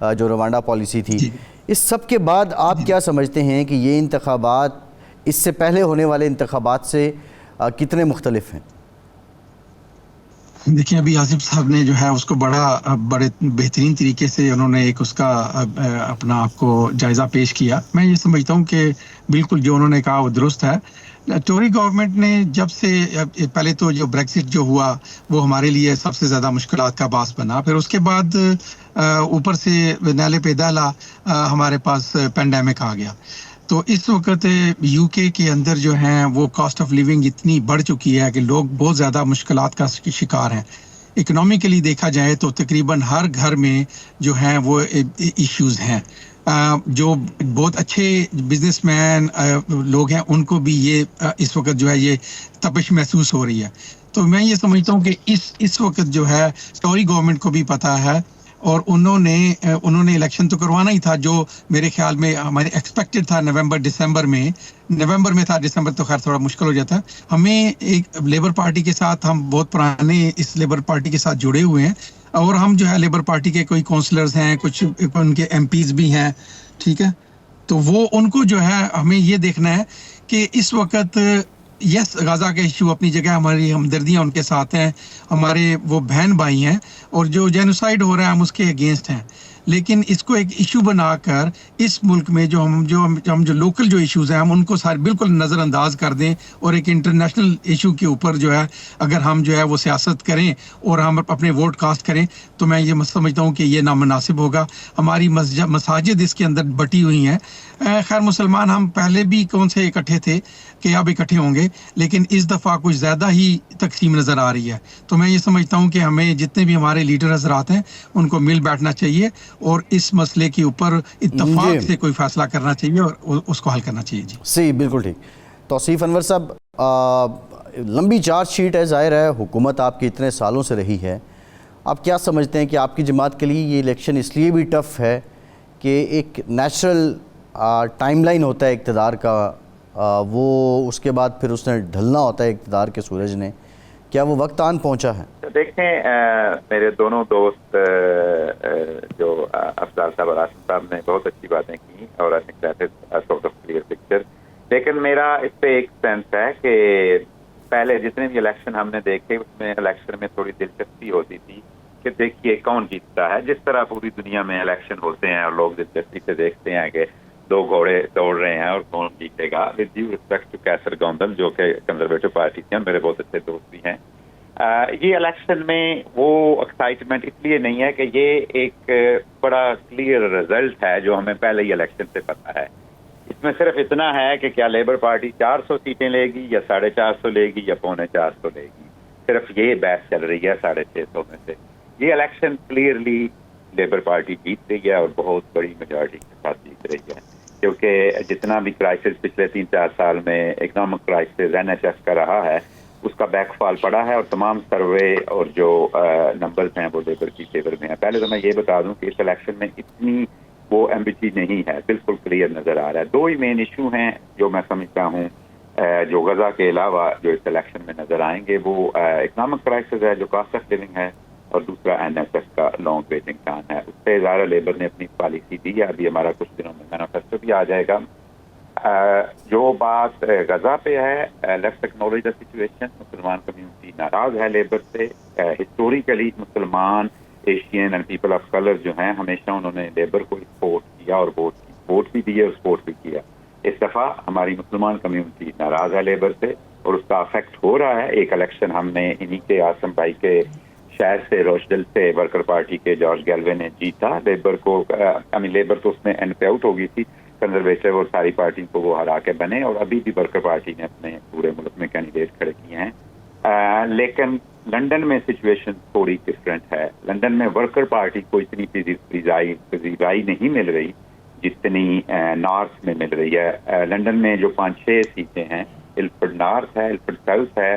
جو Rwanda policy تھی. اس سب کے بعد آپ کیا سمجھتے ہیں کہ یہ انتخابات اس سے پہلے ہونے والے انتخابات سے کتنے مختلف ہیں؟ دیکھیں ابھی آصف صاحب نے جو ہے اس کو بڑے بہترین طریقے سے انہوں نے ایک اس کا اپنا آپ کو جائزہ پیش کیا. میں یہ سمجھتا ہوں کہ بالکل جو انہوں نے کہا وہ درست ہے. ٹوری گورنمنٹ نے جب سے پہلے تو جو بریکسٹ جو ہوا وہ ہمارے لیے سب سے زیادہ مشکلات کا باعث بنا. پھر اس کے بعد اوپر سے نیلے پہ دالا ہمارے پاس پینڈیمک آ گیا. تو اس وقت یو کے کے اندر جو ہیں وہ کاسٹ آف لیونگ اتنی بڑھ چکی ہے کہ لوگ بہت زیادہ مشکلات کا شکار ہیں. اکنامیکلی دیکھا جائے تو تقریباً ہر گھر میں جو ہیں وہ ایشوز ہیں. جو بہت اچھے بزنس مین لوگ ہیں ان کو بھی یہ اس وقت جو ہے یہ تپش محسوس ہو رہی ہے. تو میں یہ سمجھتا ہوں کہ اس وقت جو ہے ٹوری گورنمنٹ کو بھی پتہ ہے اور انہوں نے الیکشن تو کروانا ہی تھا جو میرے خیال میں ہمارے ایکسپیکٹڈ تھا نومبر میں تھا. دسمبر تو خیر تھوڑا مشکل ہو جاتا. ہمیں ایک لیبر پارٹی کے ساتھ ہم بہت پرانے اس لیبر پارٹی کے ساتھ جڑے ہوئے ہیں اور ہم جو ہے لیبر پارٹی کے کوئی کونسلرز ہیں, کچھ ان کے ایم پیز بھی ہیں, ٹھیک ہے. تو وہ ان کو جو ہے ہمیں یہ دیکھنا ہے کہ اس وقت یس غزہ کا ایشو اپنی جگہ, ہماری ہمدردیاں ان کے ساتھ ہیں, ہمارے وہ بہن بھائی ہیں اور جو جینوسائیڈ ہو رہا ہے ہم اس کے اگینسٹ ہیں. لیکن اس کو ایک ایشو بنا کر اس ملک میں جو لوکل جو ایشوز ہیں ہم ان کو سارے بالکل نظر انداز کر دیں اور ایک انٹرنیشنل ایشو کے اوپر جو ہے اگر ہم جو ہے وہ سیاست کریں اور ہم اپنے ووٹ کاسٹ کریں تو میں یہ سمجھتا ہوں کہ یہ نامناسب ہوگا. ہماری مساجد اس کے اندر بٹی ہوئی ہیں. خیر مسلمان ہم پہلے بھی کون سے اکٹھے تھے کہ اب اکٹھے ہوں گے, لیکن اس دفعہ کچھ زیادہ ہی تقسیم نظر آ رہی ہے. تو میں یہ سمجھتا ہوں کہ ہمیں جتنے بھی ہمارے لیڈر حضرات ہیں ان کو مل بیٹھنا چاہیے اور اس مسئلے کے اوپر اتفاق سے کوئی فیصلہ کرنا چاہیے اور اس کو حل کرنا چاہیے. جی صحیح, بالکل ٹھیک. توصیف انور صاحب, لمبی چارج شیٹ ہے, ظاہر ہے حکومت آپ کی اتنے سالوں سے رہی ہے. آپ کیا سمجھتے ہیں کہ آپ کی جماعت کے لیے یہ الیکشن اس لیے بھی ٹف ہے کہ ایک نیچرل ٹائم لائن ہوتا ہے اقتدار کا, وہ اس کے بعد پھر اس نے ڈھلنا ہوتا ہے اقتدار کے سورج نے. کیا وہ وقت آن پہنچا ہے؟ دیکھیں میرے دونوں دوست جو افضال صاحب اور آصف صاحب نے بہت اچھی باتیں کی اور کلیئر پکچر, لیکن میرا اس پہ ایک سینس ہے کہ پہلے جتنے بھی الیکشن ہم نے دیکھے اس میں الیکشن میں تھوڑی دلچسپی ہوتی تھی کہ دیکھیے کون جیتتا ہے. جس طرح پوری دنیا میں الیکشن ہوتے ہیں اور لوگ دلچسپی سے دیکھتے ہیں کہ دو گھوڑے دوڑ رہے ہیں اور کون جیتے گا. ود ڈیو ریسپیکٹ ٹو کیسر گوندل جو کہ کنزرویٹو پارٹی کے ہیں, میرے بہت اچھے دوست بھی ہیں. یہ الیکشن میں وہ ایکسائٹمنٹ اس لیے نہیں ہے کہ یہ ایک بڑا کلیئر رزلٹ ہے جو ہمیں پہلے ہی الیکشن سے پتہ ہے. اس میں صرف اتنا ہے کہ کیا لیبر پارٹی 400 سیٹیں لے گی یا 450 لے گی یا 450 لے گی. صرف یہ بحث چل رہی ہے 650 میں سے. یہ الیکشن کلیئرلی لیبر پارٹی جیت رہی ہے اور بہت بڑی میجارٹی کے ساتھ جیت رہی ہے, کیونکہ جتنا بھی کرائسس پچھلے 3-4 سال میں اکنامک کرائسس NHS کا رہا ہے اس کا بیک فال پڑا ہے اور تمام سروے اور جو نمبرز ہیں وہ لیبر کی فیور میں ہیں. پہلے تو میں یہ بتا دوں کہ اس الیکشن میں اتنی وہ ایمبیگوٹی نہیں ہے, بالکل کلیئر نظر آ رہا ہے. 2 ہی مین ایشو ہیں جو میں سمجھتا ہوں جو غزہ کے علاوہ جو اس الیکشن میں نظر آئیں گے. وہ اکنامک کرائسس ہے جو کاسٹ آف لیونگ ہے, اور دوسرا NHS کا لانگ ویٹنگ ٹائم ہے. اس پہ ادارہ لیبر نے اپنی پالیسی دی ہے, ابھی ہمارا کچھ دنوں میں مینیفیسٹو بھی آ جائے گا. جو بات غزہ پہ ہے, لیٹس ایکنالج دی سچویشن. مسلمان کمیونٹی ناراض ہے لیبر سے. ہسٹوریکلی مسلمان Asian and people of colour جو ہیں ہمیشہ انہوں نے لیبر کو سپورٹ کیا اور ووٹ بھی دیے اور سپورٹ بھی کیا. اس دفعہ ہماری مسلمان کمیونٹی ناراض ہے لیبر سے اور اس کا افیکٹ ہو رہا ہے. ایک الیکشن ہم نے انہی کے آسم بھائی کے شہر سے روشڈل سے ورکر پارٹی کے جارج گیلوے نے جیتا. لیبر تو اس میں اینڈ پہ آؤٹ ہو گئی تھی, کنزرویٹو اور ساری پارٹی کو وہ ہرا کے بنے, اور ابھی بھی ورکر پارٹی نے اپنے پورے ملک میں کینڈیڈیٹ کھڑے کیے ہیں. لیکن لنڈن میں سچویشن تھوڑی ڈفرینٹ ہے. لنڈن میں ورکر پارٹی کو اتنی پذیرائی نہیں مل رہی جتنی نارتھ میں مل رہی ہے. لنڈن میں جو 5-6 سیٹیں ہیں, الفرڈ نارتھ ہے, الفرڈ ساؤتھ ہے,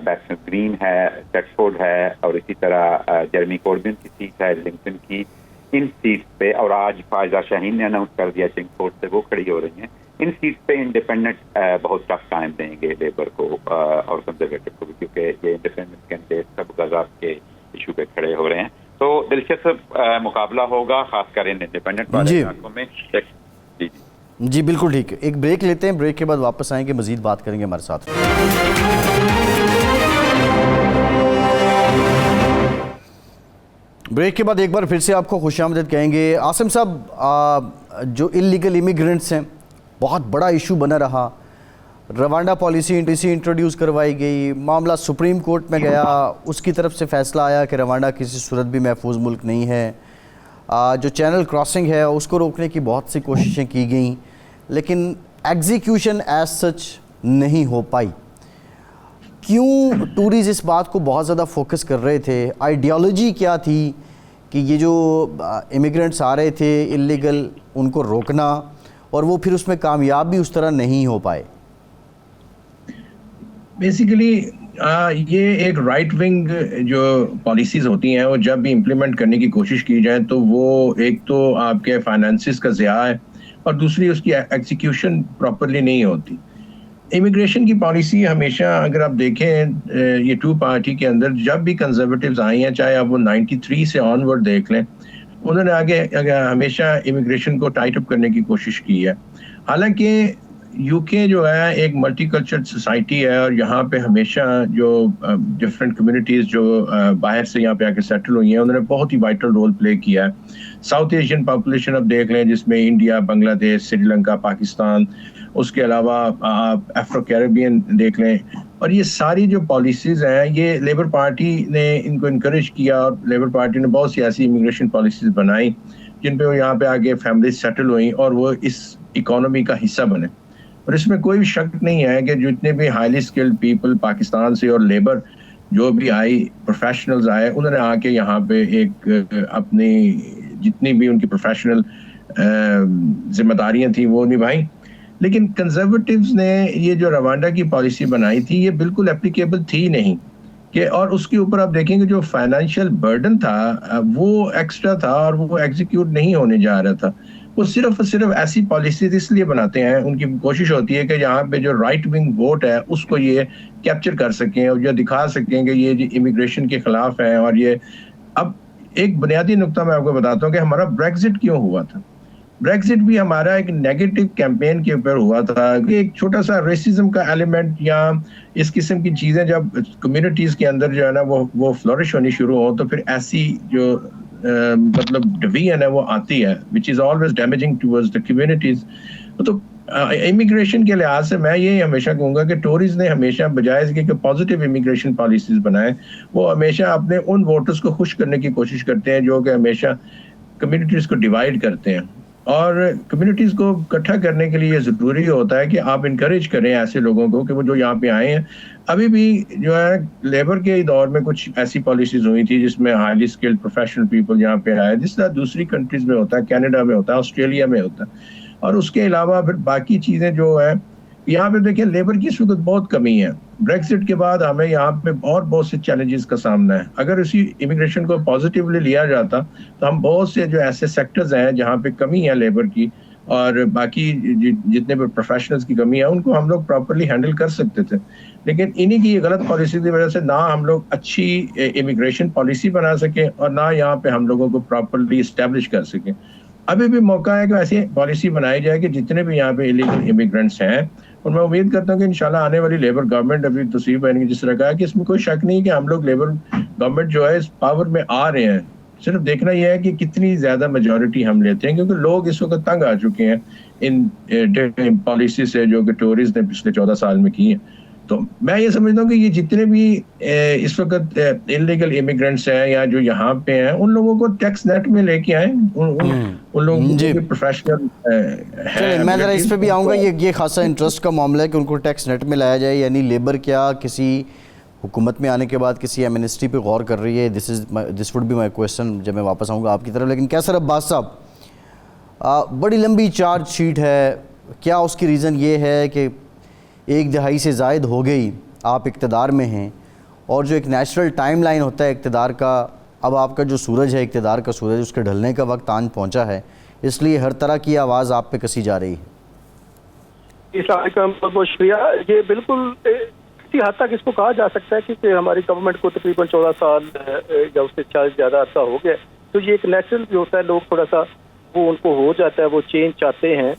بیٹسن گرین ہے, ٹیکسفورڈ ہے, اور اسی طرح جیرمی کوربن کی سیٹ ہے لنکن کی. ان سیٹس پہ, اور آج فائزہ شاہین نے اناؤنس کر دیا چنگفورڈ سے وہ کھڑی ہو رہی ہیں, ان سیٹس پہ انڈیپینڈنٹ بہت ٹف ٹائم دیں گے لیبر کو اور کنزرویٹو کو بھی, کیونکہ یہ انڈیپینڈنٹ کینڈیڈیٹ سب غزہ کے ایشو پہ کھڑے ہو رہے ہیں. تو دلچسپ مقابلہ ہوگا، خاص کر انڈیپینڈنٹ والے علاقوں میں. جی بالکل ٹھیک ہے، ایک بریک لیتے ہیں، بریک کے بعد واپس آئیں گے، مزید بات کریں گے ہمارے ساتھ. بریک کے بعد ایک بار پھر سے آپ کو خوش آمدید کہیں گے. عاصم صاحب، جو انلیگل امیگرنٹس ہیں بہت بڑا ایشو بنا رہا، روانڈا پالیسی انٹروڈیوس کروائی گئی، معاملہ سپریم کورٹ میں گیا، اس کی طرف سے فیصلہ آیا کہ روانڈا کسی صورت بھی محفوظ ملک نہیں ہے. جو چینل کراسنگ ہے اس کو روکنے کی بہت سی کوششیں کی گئیں، لیکن ایگزیکیوشن ایز سچ نہیں ہو پائی. کیوں ٹوریز اس بات کو بہت زیادہ فوکس کر رہے تھے؟ آئیڈیالوجی کیا تھی کہ یہ جو امیگرنٹس آ رہے تھے انلیگل، ان کو روکنا، اور وہ پھر اس میں کامیاب بھی اس طرح نہیں ہو پائے؟ بیسیکلی یہ ایک رائٹ ونگ جو پالیسیز ہوتی ہیں وہ جب بھی امپلیمنٹ کرنے کی کوشش کی جائے تو وہ ایک تو آپ کے فائنانسز کا ضیاع ہے، اور دوسری اس کی ایگزیکیوشن پراپرلی نہیں ہوتی. امیگریشن کی پالیسی ہمیشہ اگر آپ دیکھیں یہ ٹو پارٹی کے اندر جب بھی کنزرویٹیوز آئی ہیں، چاہے آپ وہ 93 سے آن ورڈ دیکھ لیں، انہوں نے آگے ہمیشہ امیگریشن کو ٹائٹ اپ کرنے کی کوشش کی ہے. حالانکہ یو کے جو ہے ایک ملٹی کلچرل سوسائٹی ہے، اور یہاں پہ ہمیشہ جو ڈفرینٹ کمیونٹیز جو باہر سے یہاں پہ آ کے سیٹل ہوئی ہیں، انہوں نے بہت ہی وائٹل رول پلے کیا ہے. ساؤتھ ایشین پاپولیشن اب دیکھ لیں، جس میں انڈیا، بنگلہ دیش، سری لنکا، پاکستان، اس کے علاوہ آپ افرو کیریبین دیکھ لیں. اور یہ ساری جو پالیسیز ہیں یہ لیبر پارٹی نے ان کو انکریج کیا، اور لیبر پارٹی نے بہت سی ایسی امیگریشن پالیسیز بنائی جن پہ وہ یہاں پہ آگے فیملیز سیٹل ہوئیں اور وہ اس اکانومی کا حصہ بنے. اور اس میں کوئی بھی شک نہیں ہے کہ جتنے بھی ہائیلی اسکلڈ پیپل پاکستان سے اور لیبر جو بھی آئی، پروفیشنلز آئے، انہوں نے آ کے یہاں پہ ایک اپنی جتنی بھی ان کی پروفیشنل ذمہ داریاں تھیں وہ نبھائیں. لیکن کنزرویٹیوز نے یہ جو روانڈا کی پالیسی بنائی تھی یہ بالکل اپلیکیبل تھی نہیں کہ، اور اس کے اوپر آپ دیکھیں گے جو فائنینشیل برڈن تھا وہ ایکسٹرا تھا اور وہ ایگزیکیوٹ نہیں ہونے جا رہا تھا. وہ صرف ایسی پالیسیز اس لیے بناتے ہیں، ان کی کوشش ہوتی ہے کہ یہاں پہ جو رائٹ ونگ ووٹ ہے اس کو یہ کیپچر کر سکیں اور یہ دکھا سکیں کہ یہ امیگریشن کے خلاف ہیں. اور یہ اب ایک بنیادی نقطہ میں آپ کو بتاتا ہوں کہ ہمارا بریگزٹ کیوں ہوا تھا. بریگزٹ بھی ہمارا ایک نیگیٹو کیمپین کے اوپر ہوا تھا کہ ایک چھوٹا سا ریسزم کا ایلیمنٹ یا اس قسم کی چیزیں جب کمیونٹیز کے اندر جو ہے نا وہ فلورش ہونی شروع ہو تو پھر ایسی جو مطلب ڈویژن ہے وہ آتی ہے which is always damaging towards the communities. تو امیگریشن کے لحاظ سے میں یہ ہمیشہ کہوں گا کہ ٹوریز نے ہمیشہ بجائے اس کے کہ پازیٹیو امیگریشن پالیسیز بنائیں، وہ ہمیشہ اپنے ان ووٹرز کو خوش کرنے کی کوشش کرتے ہیں جو کہ ہمیشہ کمیونٹیز کو ڈیوائڈ کرتے ہیں. اور کمیونٹیز کو اکٹھا کرنے کے لیے یہ ضروری ہوتا ہے کہ آپ انکریج کریں ایسے لوگوں کو کہ وہ جو یہاں پہ آئے ہیں. ابھی بھی جو ہے لیبر کے دور میں کچھ ایسی پالیسیز ہوئی تھی جس میں ہائیلی اسکلڈ پروفیشنل پیپل یہاں پہ آئے، جس طرح دوسری کنٹریز میں ہوتا ہے، کینیڈا میں ہوتا ہے، آسٹریلیا میں ہوتا ہے. اور اس کے علاوہ پھر باقی چیزیں جو ہے یہاں پہ دیکھیں لیبر کی اس وقت بہت کمی ہے. بریگزٹ کے بعد ہمیں یہاں پہ اور بہت سے چیلنجز کا سامنا ہے. اگر اسی امیگریشن کو پازیٹیولی لیا جاتا تو ہم بہت سے جو ایسے سیکٹرز ہیں جہاں پہ کمی ہے لیبر کی اور باقی جتنے بھی پروفیشنلز کی کمی ہے ان کو ہم لوگ پراپرلی ہینڈل کر سکتے تھے. لیکن انہی کی غلط پالیسی کی وجہ سے نہ ہم لوگ اچھی امیگریشن پالیسی بنا سکیں اور نہ یہاں پہ ہم لوگوں کو پراپرلی اسٹیبلش کر سکیں. ابھی بھی موقع ہے کہ ایسی پالیسی بنائی جائے کہ جتنے بھی یہاں پہ انلیگل امیگرنٹس ہیں، اور میں امید کرتا ہوں کہ انشاءاللہ آنے والی لیبر گورنمنٹ ابھی تصویب بنے گی، جس طرح کہا کہ اس میں کوئی شک نہیں کہ ہم لوگ لیبر گورنمنٹ جو ہے اس پاور میں آ رہے ہیں. صرف دیکھنا یہ ہے کہ کتنی زیادہ میجورٹی ہم لیتے ہیں، کیونکہ لوگ اس وقت تنگ آ چکے ہیں ان پالیسی سے جو کہ ٹوریز نے پچھلے 14 سال میں کی ہیں. تو میں یہ سمجھتا ہوں کہ یہ جتنے بھی اس وقت انلیگل امیگرنٹس ہیں یا جو یہاں پہ ہیں ان لوگوں کو ٹیکس نیٹ میں لے کے آئیں، ان لوگوں کو پروفیشنل ہیں. میں ذرا اس پہ بھی آؤں گا. یہ خاصا انٹرسٹ کا معاملہ ہے کہ ان کو ٹیکس نیٹ میں لایا جائے، یعنی لیبر کیا کسی حکومت میں آنے کے بعد کسی ایمنسٹی پہ غور کر رہی ہے؟ This would be my question جب میں واپس آؤں گا آپ کی طرف. لیکن کیسر عباس صاحب، بڑی لمبی چارج شیٹ ہے، کیا اس کی ریزن یہ ہے کہ 1 دہائی سے زائد ہو گئی آپ اقتدار میں ہیں، اور جو ایک نیچرل ٹائم لائن ہوتا ہے اقتدار کا، اب آپ کا جو سورج ہے اقتدار کا سورج اس کے ڈھلنے کا وقت آن پہنچا ہے، اس لیے ہر طرح کی آواز آپ پہ کسی جا رہی ہے؟ السلام علیکم، بہت بہت شکریہ. یہ بالکل اسی حد تک اس کو کہا جا سکتا ہے کہ ہماری گورنمنٹ کو تقریباً 14 سال یا اس سے زیادہ عرصہ ہو گیا، تو یہ ایک نیچرل بھی ہوتا ہے، لوگ تھوڑا سا وہ ان کو ہو جاتا ہے، وہ چینج چاہتے ہیں.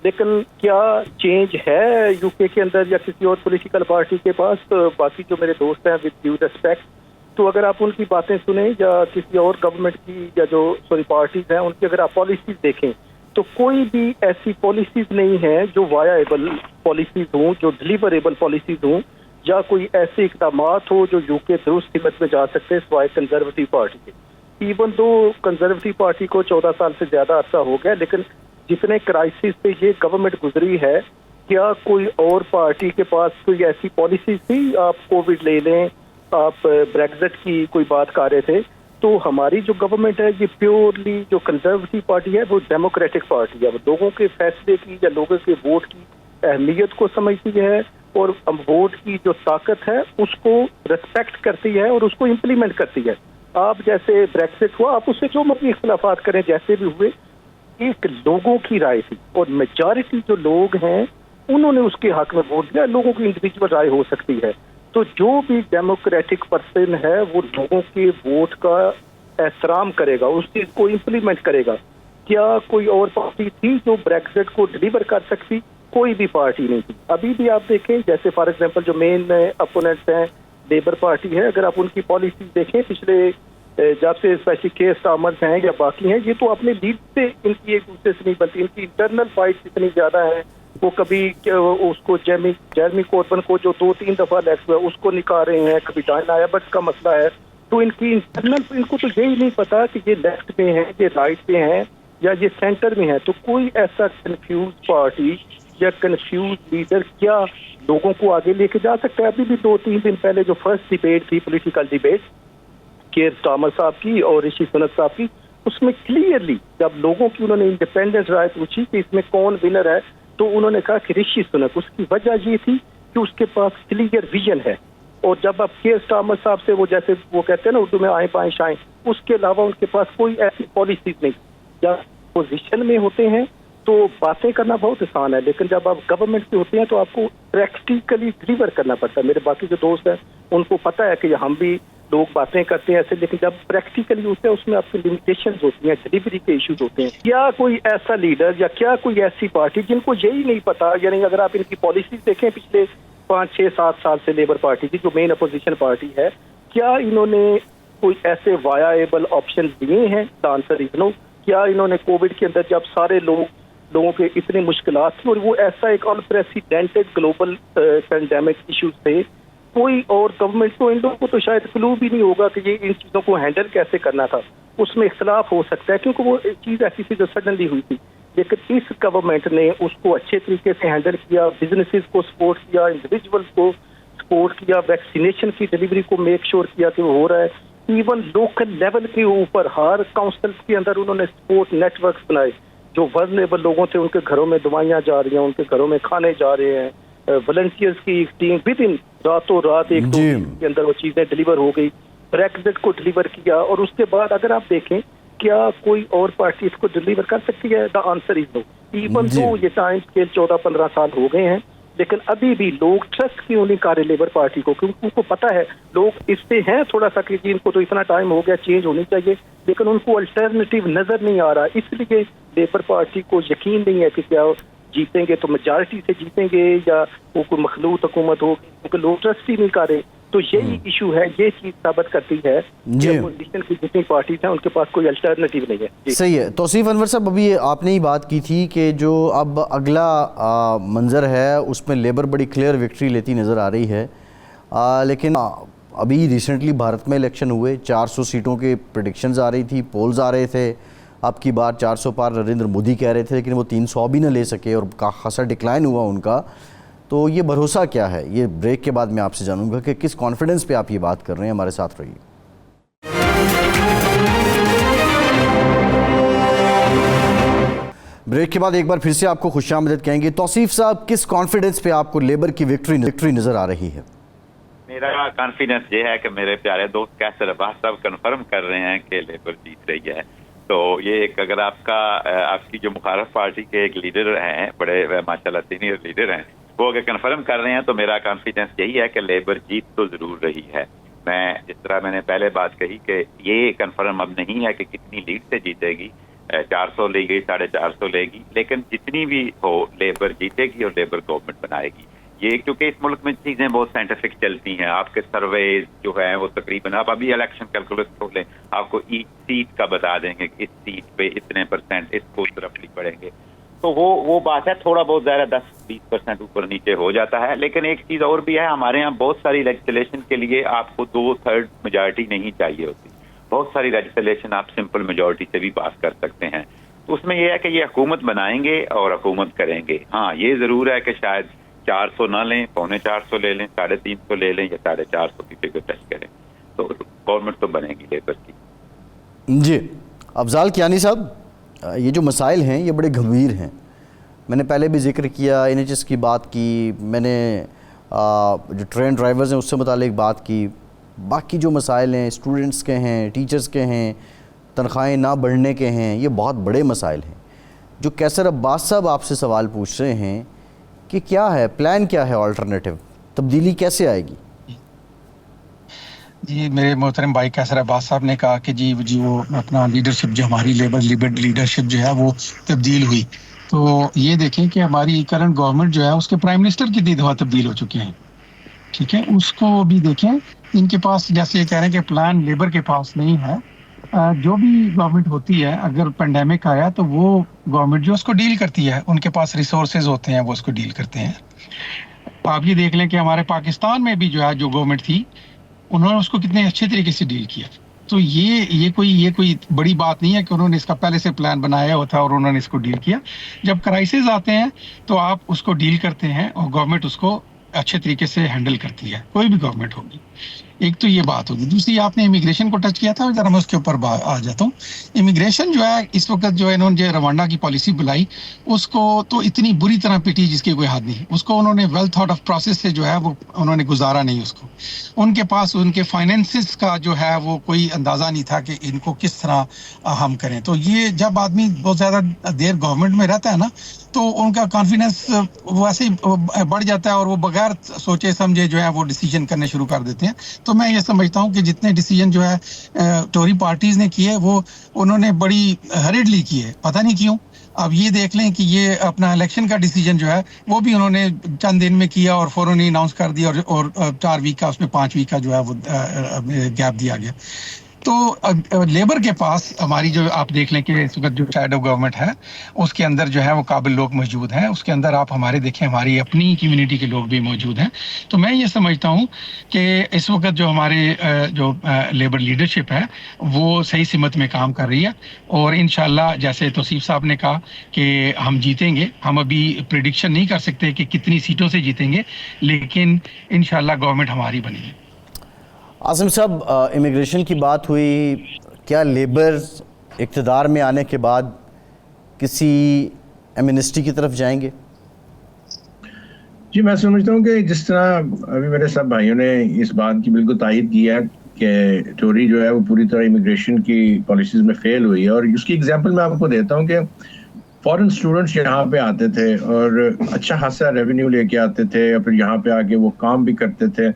لیکن کیا چینج ہے یو کے کے اندر یا کسی اور پولیٹیکل پارٹی کے پاس؟ باقی جو میرے دوست ہیں ود ڈیو ریسپیکٹ، تو اگر آپ ان کی باتیں سنیں یا کسی اور گورنمنٹ کی یا جو پارٹیز ہیں ان کی اگر آپ پالیسیز دیکھیں تو کوئی بھی ایسی پالیسیز نہیں ہیں جو وایبل پالیسیز ہوں، جو ڈلیوریبل پالیسیز ہوں، یا کوئی ایسے اقدامات ہو جو یو کے درست سمت میں جا سکتے ہیں سوائے کنزرویٹو پارٹی کے. ایون دو کنزرویٹو پارٹی کو 14 سال سے زیادہ عرصہ ہو گیا، لیکن جتنے کرائسس پہ یہ گورنمنٹ گزری ہے، کیا کوئی اور پارٹی کے پاس کوئی ایسی پالیسیز تھی؟ آپ کووڈ لے لیں، آپ بریگزٹ کی کوئی بات کر رہے تھے، تو ہماری جو گورنمنٹ ہے یہ پیورلی جو کنزرویٹو پارٹی ہے وہ ڈیموکریٹک پارٹی ہے، وہ لوگوں کے فیصلے کی یا لوگوں کے ووٹ کی اہمیت کو سمجھتی ہے اور ووٹ کی جو طاقت ہے اس کو ریسپیکٹ کرتی ہے اور اس کو امپلیمنٹ کرتی ہے. آپ جیسے بریگزٹ ہوا، آپ اس سے جو مرضی اختلافات کریں جیسے بھی ہوئے، ایک لوگوں کی رائے تھی اور میجارٹی جو لوگ ہیں انہوں نے اس کے حق میں ووٹ دیا. لوگوں کی انڈیویجول رائے ہو سکتی ہے، تو جو بھی ڈیموکریٹک پرسن ہے وہ لوگوں کے ووٹ کا احترام کرے گا، اس چیز کو امپلیمنٹ کرے گا. کیا کوئی اور پارٹی تھی جو بریگزٹ کو ڈلیور کر سکتی؟ کوئی بھی پارٹی نہیں تھی. ابھی بھی آپ دیکھیں جیسے فار ایگزامپل جو مین اپوننٹس ہیں لیبر پارٹی ہے، اگر آپ ان کی پالیسیز دیکھیں پچھلے جب سے اسپیشلی کیئر سٹارمر ہیں یا باقی ہیں، یہ تو اپنے لیڈ سے ان کی ایک دوسرے سے نہیں بنتی، ان کی انٹرنل فائٹس اتنی زیادہ ہیں. وہ کبھی اس کو جیرمی کوربن کو جو 2-3 دفعہ الیکٹ ہوا اس کو نکال رہے ہیں، کبھی ڈائنا ایبٹ کا مسئلہ ہے. تو ان کی انٹرنل ان کو تو یہی نہیں پتا کہ یہ لیفٹ پہ ہیں، یہ رائٹ پہ ہیں یا یہ سینٹر میں ہیں. تو کوئی ایسا کنفیوز پارٹی یا کنفیوز لیڈر کیا لوگوں کو آگے لے کے جا سکتا ہے؟ ابھی بھی 2-3 دن پہلے جو فرسٹ ڈیبیٹ تھی، پولیٹیکل ڈیبیٹ کیئر سٹارمر صاحب کی اور رشی سنک صاحب کی، اس میں کلیئرلی جب لوگوں کی انہوں نے انڈیپینڈنٹ رائے پوچھی کہ اس میں کون ونر ہے، تو انہوں نے کہا کہ رشی سنک. اس کی وجہ یہ تھی کہ اس کے پاس کلیئر ویژن ہے. اور جب آپ کیئر سٹارمر صاحب سے وہ جیسے وہ کہتے ہیں نا اردو میں آئیں پائیں شائیں، اس کے علاوہ ان کے پاس کوئی ایسی پالیسیز نہیں. جب پوزیشن میں ہوتے ہیں تو باتیں کرنا بہت آسان ہے، لیکن جب آپ گورنمنٹ سے ہوتے ہیں تو آپ کو پریکٹیکلی ڈلیور کرنا پڑتا ہے. میرے باقی جو دوست ہیں ان کو پتہ ہے کہ ہم بھی لوگ باتیں کرتے ہیں ایسے، لیکن جب پریکٹیکلی ہوتے ہیں اس میں آپ کی لمیٹیشنز ہوتی ہیں، ڈلیوری کے ایشوز ہوتے ہیں. کیا کوئی ایسا لیڈر یا کیا کوئی ایسی پارٹی جن کو یہی نہیں پتا، یعنی اگر آپ ان کی پالیسیز دیکھیں پچھلے 5-6-7 سال سے لیبر پارٹی کی جو مین اپوزیشن پارٹی ہے، کیا انہوں نے کوئی ایسے وایبل آپشن دیے ہیں؟ دا آنسر از نو. کیا انہوں نے کووڈ کے اندر جب سارے لوگوں کے اتنی مشکلات تھیں اور وہ ایسا ایک انپریسیڈنٹڈ گلوبل پینڈیمک ایشوز تھے، کوئی اور گورنمنٹ کو ان لوگوں کو تو شاید کلو بھی نہیں ہوگا کہ یہ ان چیزوں کو ہینڈل کیسے کرنا تھا. اس میں اختلاف ہو سکتا ہے کیونکہ وہ چیز ایسی تھی جو سڈنلی ہوئی تھی، لیکن اس گورنمنٹ نے اس کو اچھے طریقے سے ہینڈل کیا، بزنسز کو سپورٹ کیا، انڈیویجولس کو سپورٹ کیا، ویکسینیشن کی ڈلیوری کو میک شور کیا کہ وہ ہو رہا ہے. ایون لوکل لیول کے اوپر ہر کاؤنسل کے اندر انہوں نے سپورٹ نیٹ ورکس بنائے. جو ورنیبل لوگوں تھے ان کے گھروں میں دوائیاں جا رہی ہیں، ان کے گھروں میں کھانے جا رہے ہیں. والنٹیئرز کی ایک ٹیم ود ان راتوں رات 1-2 دن کے اندر وہ چیزیں ڈلیور ہو گئی. بریگزٹ کو ڈلیور کیا اور اس کے بعد اگر آپ دیکھیں کیا کوئی اور پارٹی اس کو ڈلیور کر سکتی ہے؟ The answer is know. Even تو یہ ٹائم اسکیل 14-15 سال ہو گئے ہیں، لیکن ابھی بھی لوگ ٹرسٹ کیوں نہیں کر رہے لیبر پارٹی کو؟ کیونکہ ان کو پتا ہے لوگ اس سے ہیں تھوڑا سا کہ ان کو تو اتنا ٹائم ہو گیا، چینج ہونی چاہیے، لیکن ان کو الٹرنیٹیو نظر نہیں آ رہا. اس لیے لیبر پارٹی کو یقین نہیں ہے کہ کیا جیتیں گے تو میجارٹی سے جیتیں گے یا وہ کوئی مخلوط حکومت ہوگی، کیونکہ لوگ ٹرسٹ ہی نہیں کر رہے. تو یہی ایشو ہے، یہ چیز ثابت کرتی ہے کہ اپوزیشن کی جتنی پارٹیز ہیں ان کے پاس کوئی الٹرنیٹیو نہیں ہے. صحیح ہے. توصیف انور صاحب، ابھی آپ نے ہی بات کی تھی کہ جو اب اگلا منظر ہے اس میں لیبر بڑی کلیئر وکٹری لیتی نظر آ رہی ہے، لیکن ابھی ریسنٹلی بھارت میں الیکشن ہوئے، 400 سیٹوں کے پریڈکشنز آ رہی تھی، پولز آ رہے تھے. اب کی بار 400 پار نریندر مودی کہہ رہے تھے، لیکن وہ 300 بھی نہ لے سکے اور خاصا ڈکلائن ہوا ان کا. تو یہ بھروسہ کیا ہے؟ یہ بریک کے بعد میں آپ سے جانوں گا کہ کس کانفیڈنس پہ آپ یہ بات کر رہے ہیں. ہمارے ساتھ رہیے. بریک کے بعد ایک بار پھر سے آپ کو خوش آمدید کہیں گے. توصیف صاحب، کس کانفیڈنس پہ آپ کو لیبر کی وکٹری نظر آ رہی ہے؟ میرا کانفیڈنس یہ ہے کہ میرے پیارے دوست قیصر عباس صاحب کنفرم کر رہے ہیں کہ لیبر جیت رہی ہے. تو یہ ایک اگر آپ کی جو مخالف پارٹی کے ایک لیڈر ہیں، بڑے ماشاءاللہ سینئر لیڈر ہیں، وہ اگر کنفرم کر رہے ہیں تو میرا کانفیڈنس یہی ہے کہ لیبر جیت تو ضرور رہی ہے. میں جس طرح میں نے پہلے بات کہی کہ یہ کنفرم اب نہیں ہے کہ کتنی لیڈ سے جیتے گی, 400 لے گئی, 450 لے گی, لیکن جتنی بھی ہو لیبر جیتے گی اور لیبر گورنمنٹ بنائے گی. یہ کیونکہ اس ملک میں چیزیں بہت سائنٹیفک چلتی ہیں. آپ کے سرویز جو ہیں وہ تقریباً آپ ابھی الیکشن کیلکولیٹ کر لیں, آپ کو ایچ سیٹ کا بتا دیں گے کہ اس سیٹ پہ اتنے پرسنٹ اس کو رفلی پڑیں گے. تو وہ بات ہے, تھوڑا بہت ظاہر 10-20% اوپر نیچے ہو جاتا ہے. لیکن ایک چیز اور بھی ہے, ہمارے یہاں بہت ساری لیجسلیشن کے لیے آپ کو 2/3 میجارٹی نہیں چاہیے ہوتی. بہت ساری لیجسلیشن آپ سمپل میجورٹی سے بھی پاس کر سکتے ہیں. تو اس میں یہ ہے کہ یہ حکومت بنائیں گے اور حکومت کریں گے. ہاں یہ ضرور ہے کہ شاید 400 نہ لیں, 450 لے لیں, 350 لے لیں یا 450 کی فگر ٹچ کریں, تو گورنمنٹ تو بنے گی لیبر کی. جی افضال کیانی صاحب, یہ جو مسائل ہیں یہ بڑے گھمیر ہیں. میں نے پہلے بھی ذکر کیا, NHS کی بات کی, میں نے جو ٹرین ڈرائیورز ہیں اس سے متعلق بات کی. باقی جو مسائل ہیں اسٹوڈنٹس کے ہیں, ٹیچرز کے ہیں, تنخواہیں نہ بڑھنے کے ہیں, یہ بہت بڑے مسائل ہیں. جو قیصر عباس صاحب آپ سے سوال پوچھ رہے ہیں کہ کیا ہے پلان, کیا ہے آلٹرنیٹیو, تبدیلی کیسے آئے گی؟ جی میرے محترم بھائی قیصر عباس صاحب نے کہا کہ جی وہ اپنا لیڈرشپ جو ہماری لیبر لیڈرشپ جو ہے وہ تبدیل ہوئی. تو یہ دیکھیں کہ ہماری کرنٹ گورنمنٹ جو ہے اس کے پرائم منسٹر کتنی دفعہ تبدیل ہو چکے ہیں. ٹھیک ہے, اس کو بھی دیکھیں. ان کے پاس جیسے یہ کہہ رہے ہیں کہ پلان لیبر کے پاس نہیں ہے. جو بھی گورنمنٹ ہوتی ہے, اگر پینڈیمک آیا تو وہ گورنمنٹ جو اس کو ڈیل کرتی ہے, ان کے پاس ریسورسز ہوتے ہیں, وہ اس کو ڈیل کرتے ہیں. آپ یہ دیکھ لیں کہ ہمارے پاکستان میں بھی جو ہے جو گورنمنٹ تھی انہوں نے اس کو کتنے اچھے طریقے سے ڈیل کیا. تو یہ کوئی بڑی بات نہیں ہے کہ انہوں نے اس کا پہلے سے پلان بنایا ہوا تھا اور انہوں نے اس کو ڈیل کیا. جب کرائسس آتے ہیں تو آپ اس کو ڈیل کرتے ہیں اور گورنمنٹ اس کو اچھے طریقے سے ہینڈل کرتی ہے, کوئی بھی گورنمنٹ ہوگی. ایک تو یہ بات ہوگی. دوسری آپ نے امیگریشن کو ٹچ کیا تھا, ذرا میں اس کے اوپر آ جاتا ہوں. امیگریشن جو ہے اس وقت جو انہوں نے جو روانڈا کی پالیسی بلائی اس کو تو اتنی بری طرح پیٹی جس کی کوئی حد نہیں. اس کو انہوں نے ویل تھاٹ آف پروسیس سے جو ہے وہ انہوں نے گزارا نہیں. اس کو ان کے پاس ان کے فائنینسز کا جو ہے وہ کوئی اندازہ نہیں تھا کہ ان کو کس طرح ہم کریں. تو یہ جب آدمی بہت زیادہ دیر گورنمنٹ میں رہتا ہے نا تو ان کا کانفیڈنس ویسے ہی بڑھ جاتا ہے اور وہ بغیر سوچے سمجھے جو ہے وہ ڈیسیجن کرنے شروع کر دیتے ہیں. تو میں یہ سمجھتا ہوں کہ جتنے ڈیسیجن جو ہے ٹوری پارٹیز نے کیے وہ انہوں نے بڑی ہریڈلی کیے, پتہ نہیں کیوں. اب یہ دیکھ لیں کہ یہ اپنا الیکشن کا ڈیسیجن جو ہے وہ بھی انہوں نے چند دن میں کیا اور فوراً ہی اناؤنس کر دیا اور 4 ویک کا اس میں 5 ویک کا جو ہے وہ گیپ دیا گیا. تو لیبر کے پاس ہماری جو آپ دیکھ لیں کہ اس وقت جو شیڈو گورنمنٹ ہے اس کے اندر جو ہے وہ قابل لوگ موجود ہیں. اس کے اندر آپ ہمارے دیکھیں ہماری اپنی کمیونٹی کے لوگ بھی موجود ہیں. تو میں یہ سمجھتا ہوں کہ اس وقت جو ہمارے جو لیبر لیڈرشپ ہے وہ صحیح سمت میں کام کر رہی ہے اور انشاءاللہ جیسے توصیف صاحب نے کہا کہ ہم جیتیں گے. ہم ابھی پریڈکشن نہیں کر سکتے کہ کتنی سیٹوں سے جیتیں گے, لیکن انشاءاللہ گورنمنٹ ہماری بنے گی. عاصم صاحب, امیگریشن کی بات ہوئی, کیا لیبر اقتدار میں آنے کے بعد کسی ایمنسٹی کی طرف جائیں گے؟ جی میں سمجھتا ہوں کہ جس طرح ابھی میرے سب بھائیوں نے اس بات کی بالکل تائید کی ہے کہ ٹوری جو ہے وہ پوری طرح امیگریشن کی پالیسیز میں فیل ہوئی ہے. اور اس کی ایگزامپل میں آپ کو دیتا ہوں کہ فورن اسٹوڈنٹس یہاں پہ آتے تھے اور اچھا خاصا ریونیو لے کے آتے تھے اور پھر یہاں پہ آ کے وہ کام بھی کرتے تھے.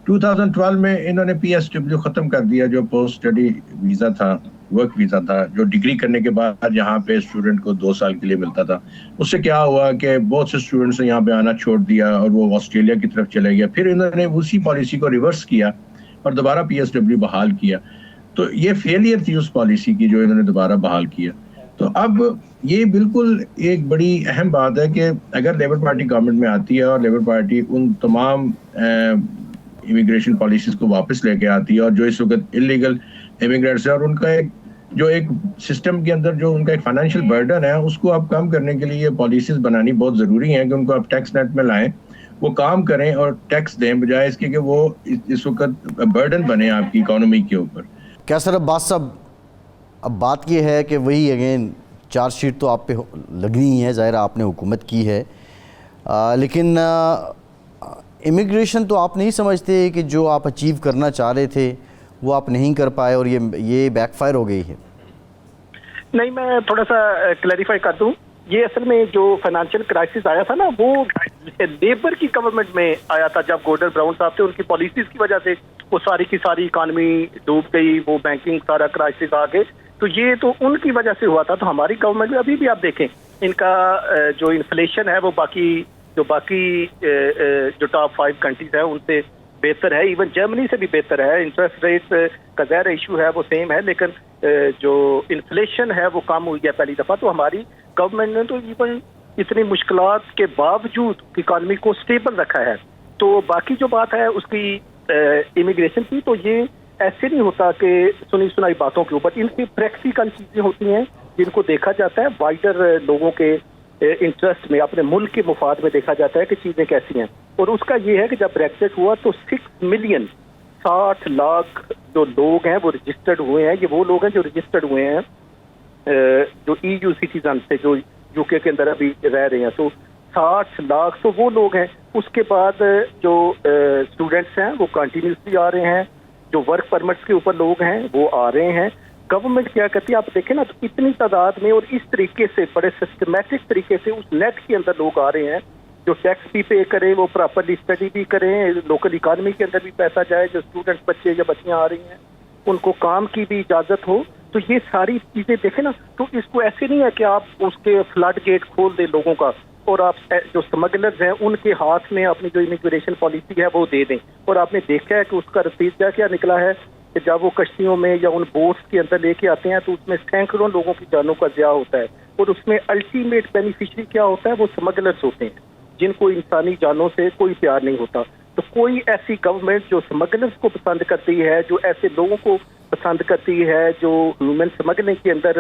2012 میں انہوں نے PSW ختم کر دیا, جو پوسٹ اسٹڈی ویزا تھا, ورک ویزا تھا, جو ڈگری کرنے کے بعد یہاں پہ اسٹوڈنٹ کو 2 سال کے لیے ملتا تھا. اس سے کیا ہوا کہ بہت سے اسٹوڈنٹس نے یہاں پہ آنا چھوڑ دیا اور وہ آسٹریلیا کی طرف چلے گیا. پھر انہوں نے اسی پالیسی کو ریورس کیا اور دوبارہ PSW بحال کیا. تو یہ فیلئر تھی اس پالیسی کی جو انہوں نے دوبارہ بحال کیا. تو اب یہ بالکل ایک بڑی اہم بات ہے کہ اگر لیبر پارٹی گورنمنٹ میں آتی ہے اور لیبر پارٹی ان تمام امیگریشن پالیسیز کو واپس لے کے آتی ہے اور جو اس وقت انلیگل امیگرینٹس ہیں اور ان کا ایک سسٹم کے اندر جو ان کا ایک فائنینشیل برڈن ہے اس کو اب کم کرنے کے لیے یہ پالیسیز بنانی بہت ضروری ہیں کہ ان کو اب ٹیکس نیٹ میں لائیں, وہ کام کریں اور ٹیکس دیں بجائے اس کے کہ وہ اس وقت برڈن بنے آپ کی اکانومی کے اوپر. قیصر عباس صاحب, اب بات یہ ہے کہ وہی اگین چارج شیٹ تو آپ پہ لگنی ہے, ظاہر آپ نے حکومت کی ہے, لیکن امیگریشن تو آپ نہیں سمجھتے کہ جو آپ اچیو کرنا چاہ رہے تھے وہ آپ نہیں کر پائے اور یہ بیک فائر ہو گئی ہے؟ نہیں, میں تھوڑا سا کلیریفائی کر دوں یہ اصل میں جو فائنانشیل کرائسس آیا تھا نا وہ لیبر کی گورنمنٹ میں آیا تھا جب گورڈن براؤن صاحب تھے. ان کی پالیسیز کی وجہ سے وہ ساری کی ساری اکانومی ڈوب گئی, وہ بینکنگ سارا کرائسس آ گئے. تو یہ تو ان کی وجہ سے ہوا تھا. تو ہماری گورنمنٹ میں ابھی بھی آپ دیکھیں ان کا جو انفلیشن ہے وہ باقی جو ٹاپ 5 کنٹریز ہیں ان سے بہتر ہے, ایون جرمنی سے بھی بہتر ہے. انٹرسٹ ریٹ کا ظاہر ایشو ہے وہ سیم ہے, لیکن جو انفلیشن ہے وہ کم ہوئی ہے پہلی دفعہ. تو ہماری گورنمنٹ نے تو ایون اتنی مشکلات کے باوجود اکانومی کو سٹیبل رکھا ہے. تو باقی جو بات ہے اس کی امیگریشن کی, تو یہ ایسے نہیں ہوتا کہ سنی سنائی باتوں کے اوپر. ان کی پریکٹیکل چیزیں ہوتی ہیں جن کو دیکھا جاتا ہے وائڈر لوگوں کے انٹرسٹ میں, اپنے ملک کے مفاد میں دیکھا جاتا ہے کہ چیزیں کیسی ہیں. اور اس کا یہ ہے کہ جب بریکزٹ ہوا تو 6 ملین 60 لاکھ جو لوگ ہیں وہ رجسٹرڈ ہوئے ہیں. یہ وہ لوگ ہیں جو رجسٹرڈ ہوئے ہیں جو ای یو سٹیزن سے جو یو کے اندر ابھی رہ رہے ہیں. تو 60 لاکھ تو وہ لوگ ہیں. اس کے بعد جو اسٹوڈنٹس ہیں وہ کنٹینیوسلی آ رہے ہیں. جو ورک پرمٹس کے اوپر لوگ ہیں وہ آ رہے ہیں. گورنمنٹ کیا کرتی ہے آپ دیکھیں نا, تو اتنی تعداد میں اور اس طریقے سے بڑے سسٹمیٹک طریقے سے اس نیٹ کے اندر لوگ آ رہے ہیں جو ٹیکس بھی پے کریں, وہ پراپرلی اسٹڈی بھی کریں, لوکل اکانومی کے اندر بھی پیسہ جائے, جو اسٹوڈنٹس بچے یا بچیاں آ رہی ہیں ان کو کام کی بھی اجازت ہو. تو یہ ساری چیزیں دیکھیں نا, تو اس کو ایسے نہیں ہے کہ آپ اس کے فلڈ گیٹ کھول دیں لوگوں کا اور آپ جو اسمگلرز ہیں ان کے ہاتھ میں اپنی جو امیگریشن پالیسی ہے وہ دے دیں. اور آپ نے دیکھا ہے کہ اس کا نتیجہ کیا نکلا ہے کہ جب وہ کشتیوں میں یا ان بوٹس کے اندر لے کے آتے ہیں تو اس میں سینکڑوں لوگوں کی جانوں کا ضیاع ہوتا ہے. اور اس میں الٹیمیٹ بینیفیشری کیا ہوتا ہے, وہ اسمگلرز ہوتے ہیں جن کو انسانی جانوں سے کوئی پیار نہیں ہوتا. تو کوئی ایسی گورنمنٹ جو اسمگلرز کو پسند کرتی ہے, جو ایسے لوگوں کو پسند کرتی ہے جو ہیومن اسمگلنگ کے اندر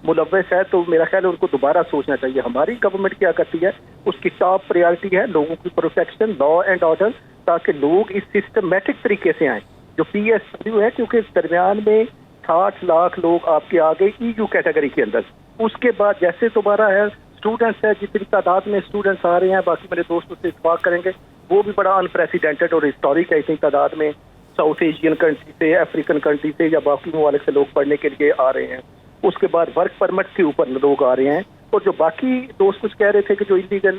ملوث ہے, تو میرا خیال ہے ان کو دوبارہ سوچنا چاہیے. ہماری گورنمنٹ کیا کرتی ہے, اس کی ٹاپ پریارٹی ہے لوگوں کی پروٹیکشن, لا اینڈ آرڈر, تاکہ لوگ اس سسٹمیٹک طریقے سے آئیں. جو پی ایس ڈبلیو ہے, کیونکہ درمیان میں 60 لاکھ لوگ آپ کے آ گئے ای یو کیٹیگری کے اندر. اس کے بعد جیسے دوبارہ ہے اسٹوڈنٹس ہے, جتنی تعداد میں اسٹوڈنٹس آ رہے ہیں, باقی میرے دوست اس سے اتفاق کریں گے, وہ بھی بڑا انپریسیڈنٹڈ اور ہسٹورک ہے. اتنی تعداد میں ساؤتھ ایشین کنٹری سے, افریقن کنٹری سے یا باقی ممالک سے لوگ پڑھنے کے لیے آ رہے ہیں. اس کے بعد ورک پرمٹ کے اوپر لوگ آ رہے ہیں. اور جو باقی دوست کچھ کہہ رہے تھے کہ جو انلیگل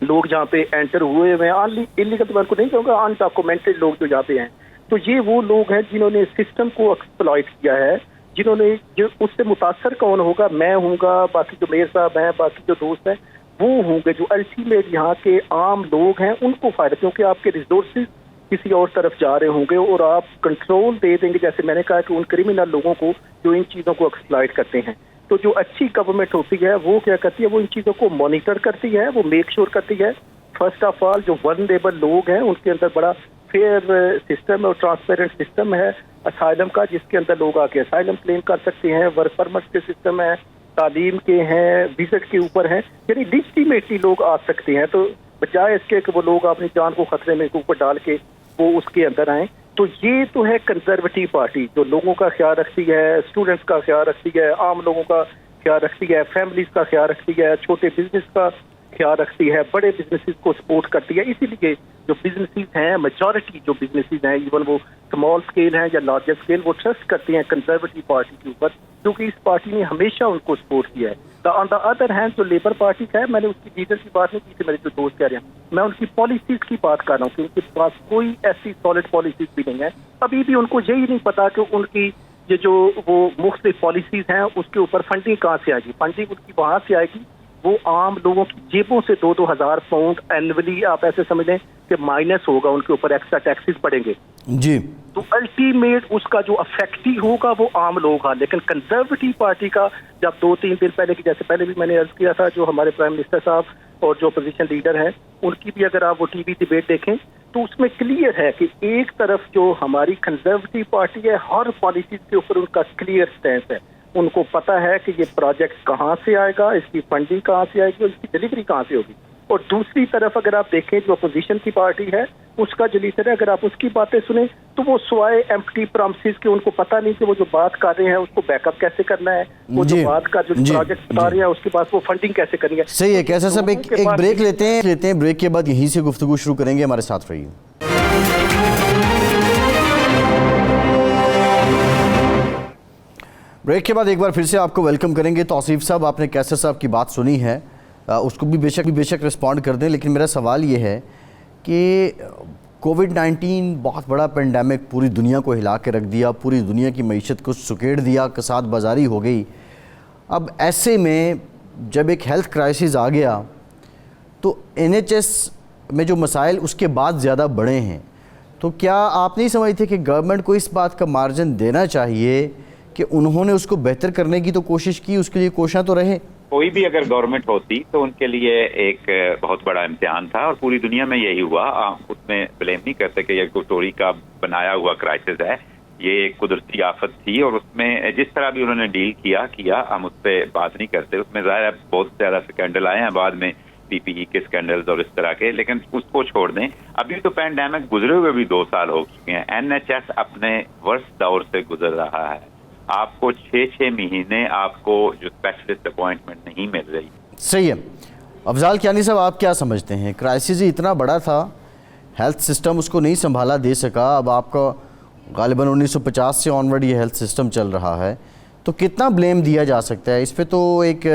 لوگ جہاں پہ انٹر ہوئے ہوئے ہیں, انلیگل تو میں کو نہیں کہوں گا, انڈاکومنٹڈ لوگ جو جہاں پہ ہیں, تو یہ وہ لوگ ہیں جنہوں نے سسٹم کو ایکسپلائٹ کیا ہے. جنہوں نے جو اس سے متاثر کون ہوگا, میں ہوں گا, باقی جو میئر صاحب ہیں, باقی جو دوست ہیں وہ ہوں گے, جو الٹیمیٹ یہاں کے عام لوگ ہیں ان کو فائدہ, کیونکہ آپ کے ریسورسز کسی اور طرف جا رہے ہوں گے اور آپ کنٹرول دے دیں گے, جیسے میں نے کہا کہ ان کرمنل لوگوں کو جو ان چیزوں کو ایکسپلائٹ کرتے ہیں. تو جو اچھی گورنمنٹ ہوتی ہے وہ کیا کرتی ہے, وہ ان چیزوں کو مانیٹر کرتی ہے, وہ میک شور کرتی ہے فرسٹ آف آل جو ولنریبل لوگ ہیں ان کے اندر بڑا فیئر سسٹم اور ٹرانسپیرنٹ سسٹم ہے اسائلم کا, جس کے اندر لوگ آ کے اسائلم کلیم کر سکتے ہیں. ورک پرمٹ کے سسٹم ہے, تعلیم کے ہیں, وزٹ کے اوپر ہیں, یعنی لیجیٹیمیٹلی لوگ آ سکتے ہیں. تو بجائے اس کے کہ وہ لوگ اپنی جان کو خطرے میں اوپر ڈال کے وہ اس کے اندر آئیں. تو یہ تو ہے کنزرویٹو پارٹی جو لوگوں کا خیال رکھتی ہے, اسٹوڈنٹس کا خیال رکھتی ہے, عام لوگوں کا خیال رکھتی ہے, فیملیز کا خیال رکھتی ہے, چھوٹے بزنس کا خیال رکھتی ہے, بڑے بزنسز کو سپورٹ کرتی ہے. اسی لیے جو بزنسز ہیں, میجورٹی جو بزنسز ہیں, ایون وہ اسمال اسکیل ہیں یا لارجر اسکیل, وہ ٹرسٹ کرتے ہیں کنزرویٹو پارٹی کے اوپر, کیونکہ اس پارٹی نے ہمیشہ ان کو سپورٹ کیا ہے. آن دا ادر ہینڈ جو لیبر پارٹی کا ہے, میں نے اس کی لیڈر کی بات نہیں کی تھی, میرے جو دوست کہہ رہے ہیں, میں ان کی پالیسیز کی بات کر رہا ہوں کہ ان کے پاس کوئی ایسی سالڈ پالیسیز بھی نہیں ہے. ابھی بھی ان کو یہی نہیں پتا کہ ان کی یہ جو وہ مختلف پالیسیز ہیں اس کے اوپر فنڈنگ کہاں سے آئے گی. فنڈنگ ان کی وہاں سے آئے گی, وہ عام لوگوں کی جیبوں سے 2-2 ہزار پاؤنڈ اینولی آپ ایسے سمجھ لیں کہ مائنس ہوگا, ان کے اوپر ایکسٹرا ٹیکسز پڑیں گے جی. تو الٹیمیٹ اس کا جو افیکٹ ہی ہوگا وہ عام لوگ ہیں. لیکن کنزرویٹو پارٹی کا جب 2-3 دن پہلے کی, جیسے پہلے بھی میں نے عرض کیا تھا, جو ہمارے پرائم منسٹر صاحب اور جو اپوزیشن لیڈر ہیں ان کی بھی اگر آپ وہ ٹی وی ڈیبیٹ دیکھیں تو اس میں کلیئر ہے کہ ایک طرف جو ہماری کنزرویٹو پارٹی ہے, ہر پالیسیز کے اوپر ان کا کلیئر سٹینس ہے. ان کو پتا ہے کہ یہ پروجیکٹ کہاں سے آئے گا, اس کی فنڈنگ کہاں سے آئے گی اور اس کی ڈلیوری کہاں سے ہوگی. اور دوسری طرف اگر آپ دیکھیں جو اپوزیشن کی پارٹی ہے, اس کا جو لیڈر ہے, اگر آپ اس کی باتیں سنیں تو وہ سوائے ایمپٹی پرامسز کے ان کو پتہ نہیں کہ وہ جو بات کر رہے ہیں اس کو بیک اپ کیسے کرنا ہے, وہ جو بات کا جو پروجیکٹ بتا رہے ہیں اس کے بعد وہ فنڈنگ کیسے کرنی ہے. صحیح ہے. کیسا صاحب ایک بریک لیتے ہیں, بریک کے بعد یہیں سے گفتگو شروع کریں گے, ہمارے ساتھ رہیے. بریک کے بعد ایک بار پھر سے آپ کو ویلکم کریں گے. توصیف صاحب, آپ نے کیسر صاحب کی بات سنی ہے, اس کو بھی بے شک رسپونڈ کر دیں, لیکن میرا سوال یہ ہے کہ کووڈ-19 بہت بڑا پینڈیمک پوری دنیا کو ہلا کے رکھ دیا, پوری دنیا کی معیشت کو سکیڑ دیا, کساد بازاری ہو گئی. اب ایسے میں جب ایک ہیلتھ کرائسس آ گیا تو NHS میں جو مسائل اس کے بعد زیادہ بڑے ہیں, تو کیا آپ نہیں سمجھتے کہ گورنمنٹ کو اس بات کا مارجن دینا چاہیے کہ انہوں نے اس کو بہتر کرنے کی تو کوشش کی, اس کے لیے کوشاں تو رہے؟ کوئی بھی اگر گورنمنٹ ہوتی تو ان کے لیے ایک بہت بڑا امتحان تھا, اور پوری دنیا میں یہی ہوا. اس میں بلیم نہیں کرتے کہ یہ ٹوری کا بنایا ہوا کرائسس ہے, یہ ایک قدرتی آفت تھی, اور اس میں جس طرح بھی انہوں نے ڈیل کیا ہم اس پہ بات نہیں کرتے. اس میں ظاہر ہے بہت زیادہ سکینڈل آئے ہیں بعد میں, PPE کے سکینڈلز اور اس طرح کے, لیکن اس کو چھوڑ دیں. ابھی تو پینڈیمک گزرے ہوئے بھی 2 سال ہو چکے ہیں. NHS اپنے ورسٹ دور سے گزر رہا ہے. آپ کو 6 مہینے آپ کو جو اسپیشلسٹ اپوائنٹمنٹ نہیں مل رہی. صحیح ہے. افضال کیانی صاحب, آپ کیا سمجھتے ہیں؟ کرائسس ہی اتنا بڑا تھا, ہیلتھ سسٹم اس کو نہیں سنبھالا دے سکا. اب آپ کا غالباً 1950 سے آنورڈ یہ ہیلتھ سسٹم چل رہا ہے, تو کتنا بلیم دیا جا سکتا ہے اس پہ؟ تو ایک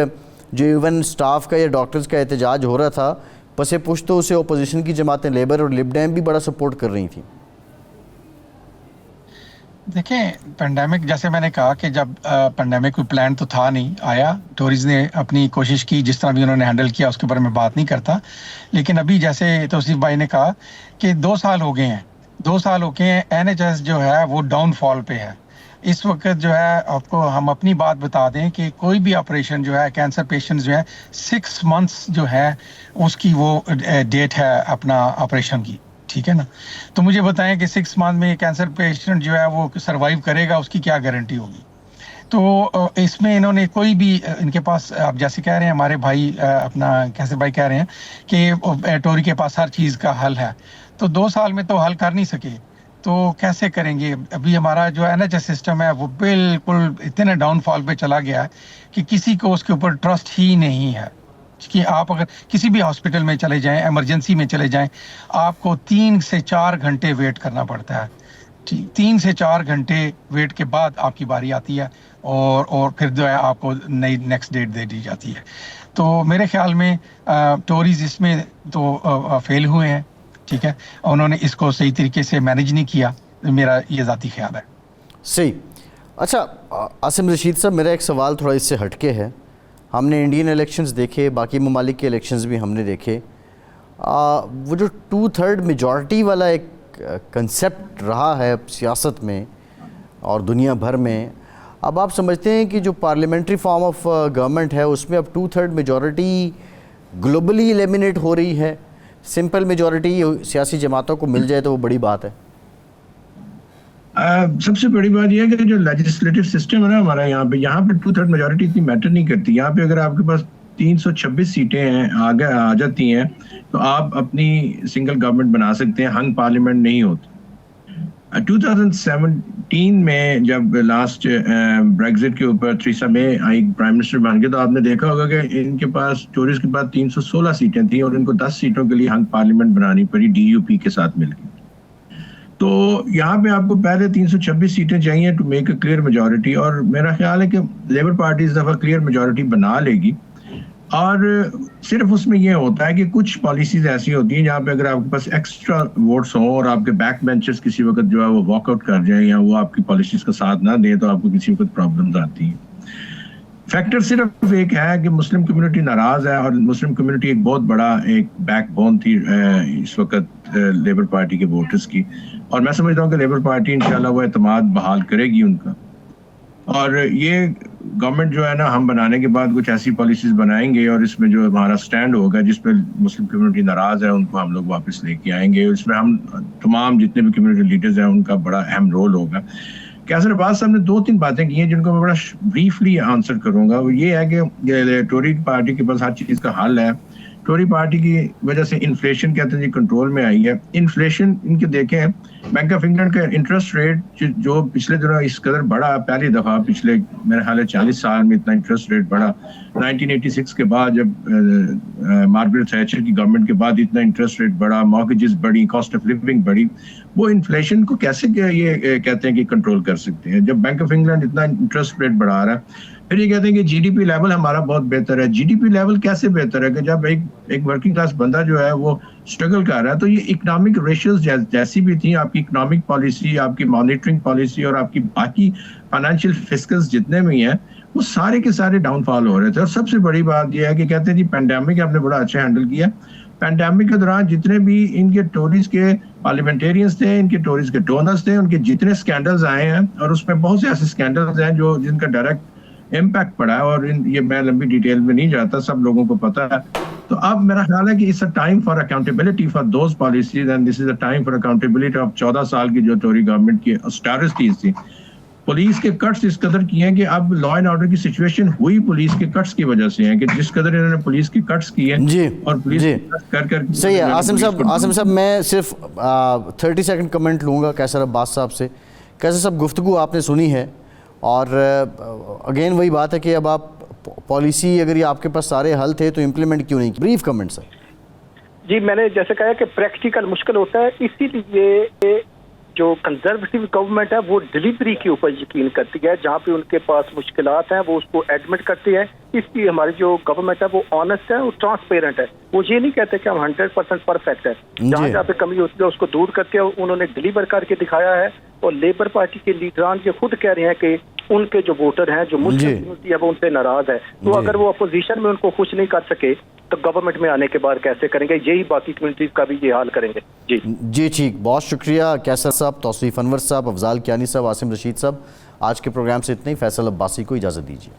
جو ایون سٹاف کا یا ڈاکٹرز کا احتجاج ہو رہا تھا, پس پشت تو اسے اپوزیشن کی جماعتیں لیبر اور لب ڈیم بھی بڑا سپورٹ کر رہی تھیں. دیکھیں, پینڈیمک جیسے میں نے کہا کہ جب پینڈیمک کوئی پلان تو تھا نہیں, آیا, ٹوریز نے اپنی کوشش کی, جس طرح بھی انہوں نے ہینڈل کیا اس کے بارے میں بات نہیں کرتا. لیکن ابھی جیسے توصیف بھائی نے کہا کہ 2 سال ہو گئے ہیں, NHS جو ہے وہ ڈاؤن فال پہ ہے اس وقت. جو ہے آپ کو ہم اپنی بات بتا دیں کہ کوئی بھی آپریشن جو ہے, کینسر پیشنٹ جو ہے 6 months جو ہے اس کی وہ ڈیٹ ہے اپنا آپریشن کی, ٹھیک ہے نا. تو مجھے بتائیں کہ 6 month میں کینسر پیشنٹ جو ہے وہ سروائیو کرے گا, اس کی کیا گارنٹی ہوگی؟ تو اس میں انہوں نے کوئی بھی, ان کے پاس آپ جیسے کہہ رہے ہیں ہمارے بھائی اپنا کیسے بھائی کہہ رہے ہیں کہ ٹوری کے پاس ہر چیز کا حل ہے, تو 2 سال میں تو حل کر نہیں سکے, تو کیسے کریں گے؟ ابھی ہمارا جو NHS سسٹم ہے وہ بالکل اتنے ڈاؤن فال پہ چلا گیا ہے کہ کسی کو اس کے اوپر ٹرسٹ ہی نہیں ہے. کہ آپ اگر کسی بھی ہاسپٹل میں چلے جائیں, ایمرجنسی میں چلے جائیں, آپ کو 3 سے 4 گھنٹے ویٹ کرنا پڑتا ہے. 3 سے 4 گھنٹے ویٹ کے بعد آپ کی باری آتی ہے, اور پھر جو ہے آپ کو نئی نیکسٹ ڈیٹ دے دی جاتی ہے. تو میرے خیال میں ٹوریز اس میں تو فیل ہوئے ہیں, ٹھیک ہے, انہوں نے اس کو صحیح طریقے سے مینیج نہیں کیا, میرا یہ ذاتی خیال ہے. صحیح. اچھا عاصم رشید صاحب, میرا ایک سوال تھوڑا اس سے ہٹ کے ہے. ہم نے انڈین الیکشنز دیکھے, باقی ممالک کے الیکشنز بھی ہم نے دیکھے. وہ جو 2/3 میجورٹی والا ایک کنسیپٹ رہا ہے سیاست میں اور دنیا بھر میں, اب آپ سمجھتے ہیں کہ جو پارلیمنٹری فارم آف گورنمنٹ ہے اس میں اب 2/3 میجورٹی گلوبلی ایلیمینیٹ ہو رہی ہے؟ سمپل میجورٹی سیاسی جماعتوں کو مل جائے تو وہ بڑی بات ہے. سب سے بڑی بات یہ ہے کہ جو لیجسلیٹو سسٹم ہے نا ہمارا یہاں پہ 2/3 میجورٹی اتنی میٹر نہیں کرتی. یہاں پہ اگر آپ کے پاس 326 سیٹیں ہیں آ جاتی ہیں تو آپ اپنی سنگل گورنمنٹ بنا سکتے ہیں, ہنگ پارلیمنٹ نہیں ہوتی. 2017 میں جب لاسٹ بریگزٹ کے اوپر Theresa may i prime minister بن کے, تو آپ نے دیکھا ہوگا کہ ان کے پاس ٹوریز کے پاس 316 سیٹیں تھیں, اور ان کو 10 سیٹوں کے لیے ہنگ پارلیمنٹ بنانی پڑی DUP کے ساتھ مل کے. تو یہاں پہ آپ کو پہلے 326 سیٹیں چاہیے to make a clear majority, اور میرا خیال ہے کہ لیبر پارٹی اس دفعہ کلیئر میجورٹی بنا لے گی. اور صرف اس میں یہ ہوتا ہے کہ کچھ پالیسیز ایسی ہوتی ہیں جہاں پہ اگر آپ کے پاس ایکسٹرا ووٹس ہوں اور آپ کے بیک بینچرز کسی وقت جو ہے وہ واک آؤٹ کر جائیں یا وہ آپ کی پالیسیز کا ساتھ نہ دیں, تو آپ کو کسی وقت پرابلمز آتی ہیں. فیکٹر صرف ایک ہے کہ مسلم کمیونٹی ناراض ہے, اور مسلم کمیونٹی ایک بہت بڑا ایک بیک بون تھی اس وقت لیبر پارٹی کے ووٹرز کی, اور میں سمجھتا ہوں کہ لیبر پارٹی انشاءاللہ وہ اعتماد بحال کرے گی ان کا. اور یہ گورنمنٹ جو ہے نا, ہم بنانے کے بعد کچھ ایسی پالیسیز بنائیں گے اور اس میں جو ہمارا سٹینڈ ہوگا جس پہ مسلم کمیونٹی ناراض ہے ان کو ہم لوگ واپس لے کے آئیں گے. اس میں ہم تمام جتنے بھی کمیونٹی لیڈرز ہیں ان کا بڑا اہم رول ہوگا. کیسر عباس صاحب نے 2-3 باتیں کی ہیں جن کو میں بڑا بریفلی آنسر کروں گا. وہ یہ ہے کہ ٹوری پارٹی کے پاس ہر چیز کا حل ہے. ٹوری پارٹی کی وجہ سے انفلیشن کہتے ہیں جی کنٹرول میں آئی ہے. انفلیشن ان کے دیکھیں بینک آف انگلینڈ کا انٹرسٹ ریٹ جو پچھلے دنوں اس قدر بڑا، پہلی دفعہ پچھلے میرے خیال ہے 40 سال میں اتنا انٹرسٹ ریٹ بڑا، 1986 کے بعد جب مارگریٹ تھیچر کی گورنمنٹ کے بعد اتنا انٹرسٹ ریٹ بڑا، مارگیجز بڑی، کاسٹ آف لیونگ بڑی. وہ انفلیشن کو کیسے یہ کہتے ہیں کہ کنٹرول کر سکتے ہیں جب بینک آف انگلینڈ اتنا انٹرسٹ ریٹ بڑھا رہا ہے؟ پھر یہ کہتے ہیں کہ جی ڈی پی لیول ہمارا بہت بہتر ہے. جی ڈی پی لیول کیسے بہتر ہے کہ جب ایک ورکنگ کلاس بندہ جو ہے وہ اسٹرگل کر رہا ہے؟ تو یہ اکنامک ریشیوز جیسی بھی تھیں، آپ کی اکنامک پالیسی، آپ کی مانیٹرنگ پالیسی اور آپ کی باقی فائنینشیل فسکس جتنے بھی ہیں وہ سارے کے سارے ڈاؤن فال ہو رہے تھے. اور سب سے بڑی بات یہ ہے کہ کہتے ہیں جی پینڈیمک آپ نے بڑا اچھا ہینڈل کیا. پینڈیمک کے دوران جتنے بھی ان کے ٹوریز کے پارلیمنٹیرینز تھے، ان کے ٹوریز کے ڈونرز تھے، ان کے جتنے سکینڈلز آئے ہیں، اور اس میں بہت سے ایسے سکینڈلز ہیں جن کا ڈائریکٹ امپیکٹ پڑا ہے، اور یہ میں لمبی ڈیٹیل میں نہیں جاتا، سب لوگوں کو پتا ہے. تو اب میرا خیال ہے کہ اس time for accountability for those policies, and this is a time for accountability of 14 سال کی جو ٹوری گورنمنٹ کی اسٹیرسٹیز تھی. پولیس کے کٹس اس قدر کیے ہیں کہ اب لا اینڈ آرڈر کی سچویشن ہوئی پولیس کے کٹس کی وجہ سے ہیں، کہ جس قدر انہوں نے پولیس کے کٹس کیے جی اور پولیس جی کر صحیح ہے. عاصم صاحب میں صرف 30 سیکنڈ کمنٹ لوں گا کیسر عباس صاحب سے. کیسر صاحب گفتگو آپ نے سنی ہے، اور اگین وہی بات ہے کہ اب آپ پالیسی اگر یہ آپ کے پاس سارے حل تھے تو امپلیمنٹ کیوں نہیں؟ بریف کمنٹ سر. جی میں نے جیسے کہا کہ پریکٹیکل مشکل ہوتا ہے، اسی لیے جو کنزرویٹو گورنمنٹ ہے وہ ڈلیوری کے اوپر یقین کرتی ہے. جہاں پہ ان کے پاس مشکلات ہیں وہ اس کو ایڈمٹ کرتی ہے. اس لیے ہماری جو گورنمنٹ ہے وہ آنیسٹ ہے اور ٹرانسپیرنٹ ہے. وہ یہ نہیں کہتے کہ ہم 100% پرفیکٹ ہے. جہاں پہ کمی ہوتی ہے اس کو دور کر کے انہوں نے ڈلیور کر کے دکھایا ہے. اور لیبر پارٹی کے لیڈران یہ خود کہہ رہے ہیں کہ ان کے جو ووٹر ہیں، جو مسلم کمیونٹی ہے، وہ ان سے ناراض ہے. تو اگر وہ اپوزیشن میں ان کو خوش نہیں کر سکے تو گورنمنٹ میں آنے کے بعد کیسے کریں گے؟ یہی باقی کمیونٹیز کا بھی یہ حال کریں گے. جی ٹھیک، بہت شکریہ کیسر صاحب، توصیف انور صاحب، افضال کیانی صاحب، عاصم رشید صاحب. آج کے پروگرام سے اتنا ہی. فیصل عباسی کو اجازت دیجیے.